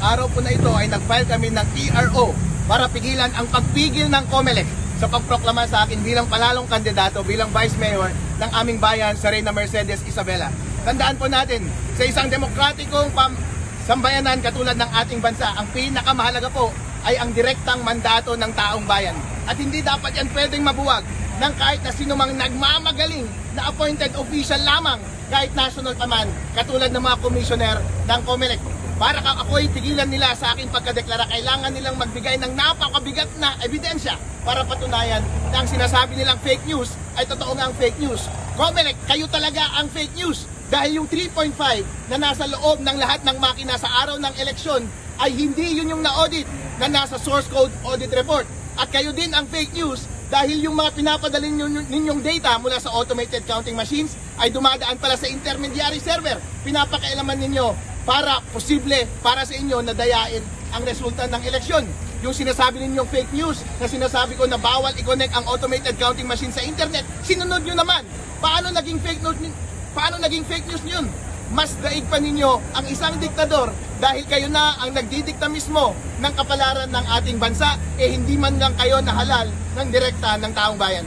araw po na ito ay nag-file kami ng TRO para pigilan ang pagpigil ng COMELEC sa pagproklama sa akin bilang palalong kandidato bilang Vice Mayor ng aming bayan sa Reina Mercedes Isabela. Tandaan po natin, sa isang demokratikong sambayanan katulad ng ating bansa, ang pinakamahalaga po ay ang direktang mandato ng taong bayan. At hindi dapat yan pwedeng mabuwag ng kahit na sino mang nagmamagaling na appointed official lamang, kahit national pa man, katulad ng mga commissioner ng COMELEC. Para ako'y tigilan nila sa aking pagkadeklara, kailangan nilang magbigay ng napakabigat na ebidensya para patunayan na ang sinasabi nilang fake news ay totoo nga ang fake news. COMELEC, kayo talaga ang fake news dahil yung 3.5 na nasa loob ng lahat ng makina sa araw ng eleksyon ay hindi yun yung na-audit na nasa source code audit report. At kayo din ang fake news dahil yung mga pinapadalhin ninyong data mula sa automated counting machines ay dumadaan pala sa intermediary server. Pinapakailaman ninyo para posible para sa inyo na dayain ang resulta ng eleksyon. Yung sinasabi ninyong fake news na sinasabi ko na bawal i-connect ang automated counting machine sa internet, sinunod nyo naman. Paano naging fake news yun? Mas daig pa ninyo ang isang diktador dahil kayo na ang nagdidikta mismo ng kapalaran ng ating bansa, hindi man lang kayo nahalal ng direkta ng taong bayan.